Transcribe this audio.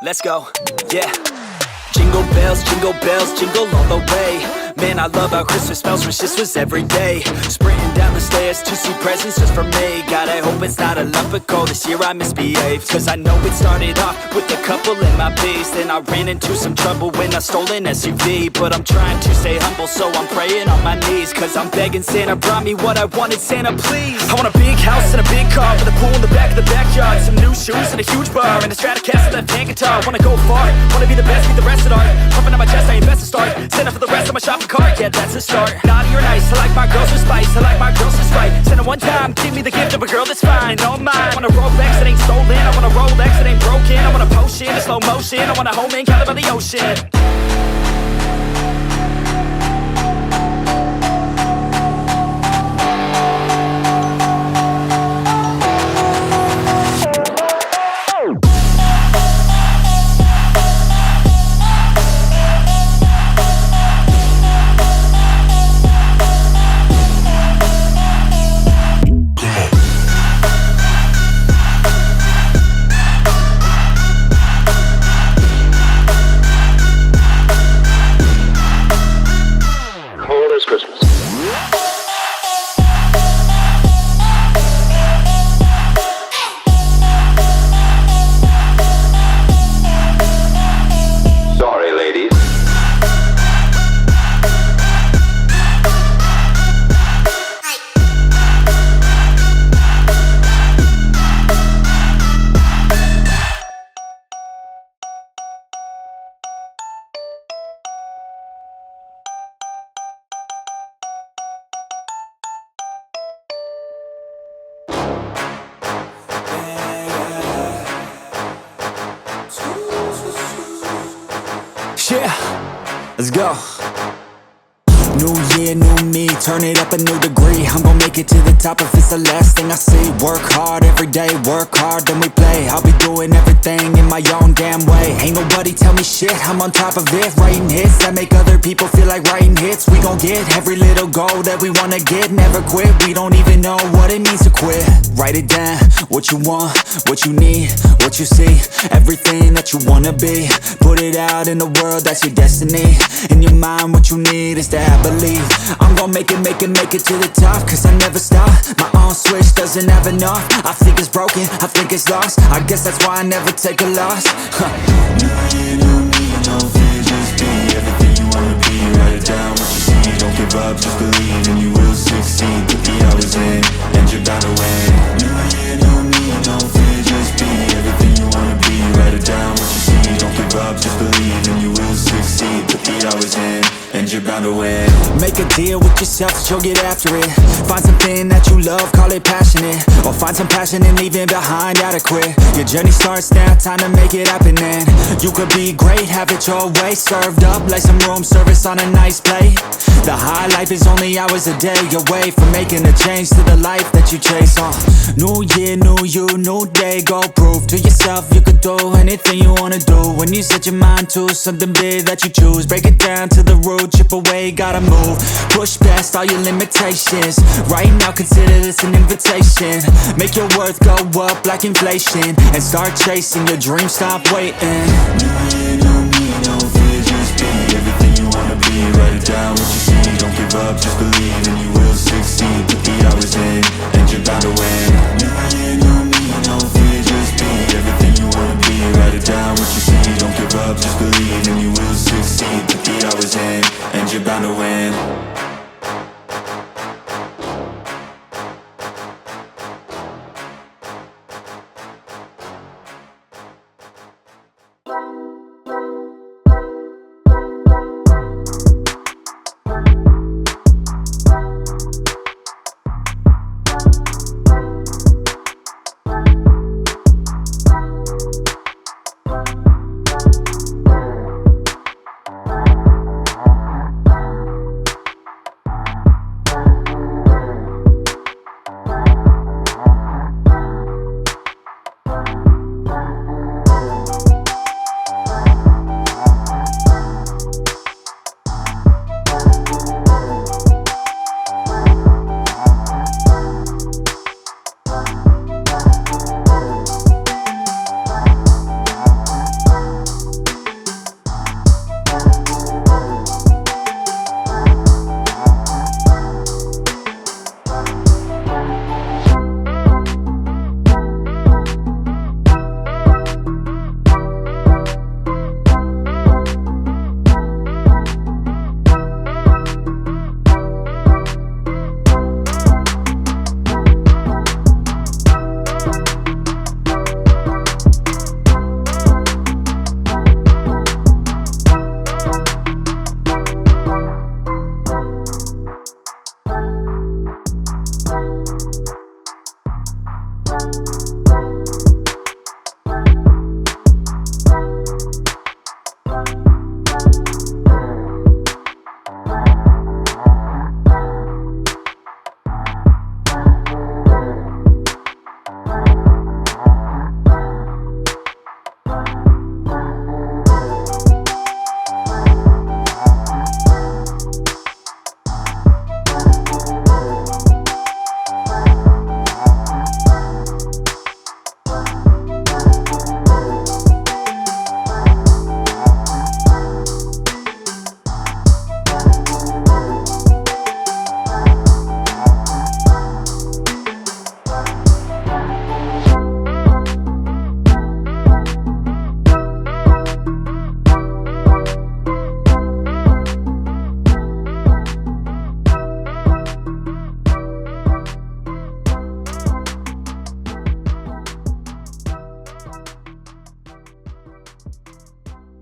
Let's go, yeah. Jingle bells, jingle all the way. Man, I love how Christmas smells, wish this was every day. Sprinting down the stairs to see presents just for me. God, I hope it's not a lump of coal this year I misbehaved. Cause I know it started off with a couple in my B's. Then I ran into some trouble when I stole an SUV. But I'm trying to stay humble, so I'm praying on my knees. Cause I'm begging Santa, brought me what I wanted, Santa please. I want a big house and a big car with a pool in the back of the backyard. Some new shoes and a huge bar and a Stratocaster left-hand guitar. Wanna go far, wanna be the best, be the rest at art. Pumping on my chest, I ain't best to start. Santa for the rest of my shopping cart, yeah, that's a start. Naughty or nice, I like my girls with spice, I like my girls with Sprite. Santa one time, give me the gift of a girl that's fine, all mine. I want a Rolex that ain't stolen, I want a Rolex that ain't broken. I want a potion in slow motion, I want a home in Cali by the ocean. Yeah, let's go. New year, new me, turn it up a new degree. I'm gon' make it to the top if it's the last thing I see. Work hard every day, work hard, then we play. I'll be doing everything in my own damn way. Ain't nobody tell me shit, I'm on top of it. Writing hits that make other people feel like writing hits. We gon' get every little goal that we wanna get. Never quit, we don't even know what it means to quit. Write it down, what you want, what you need, what you see. Everything that you wanna be. Put it out in the world, that's your destiny. In your mind, what you need is to have believe. I'm gon' make it to the top. Cause I never stop, my own switch doesn't have enough. I think it's broken, I think it's lost. I guess that's why I never take a loss. New year, new me, no fear, just be everything you wanna be. Write it down, what you see, don't give up, just believe. And you will succeed, put the hours in, and you're bound to win. New year, new me, no fear, just be everything you wanna be. Write it down, what you see, don't give up, just believe. And you will succeed, put the hours in, and you're bound to win. Make a deal with yourself that you'll get after it. Find something that you love, call it passionate. Or find some passion in leaving behind adequate. Your journey starts now, time to make it happen then. You could be great, have it your way. Served up like some room service on a nice plate. The high life is only hours a day away from making a change to the life that you chase. New year, new you, new day. Go prove to yourself you could do anything you wanna do. When you set your mind to something big that you choose, break it down to the root, chip away, gotta move. Push past all your limitations. Right now consider this an invitation. Make your worth go up like inflation. And start chasing your dreams, stop waiting. New year, new me, no fear, just be everything you wanna be. Write it down, what you see, don't give up, just believe. And you will succeed, put the hours in, and you're bound to win. New year, new me, no fear, just be everything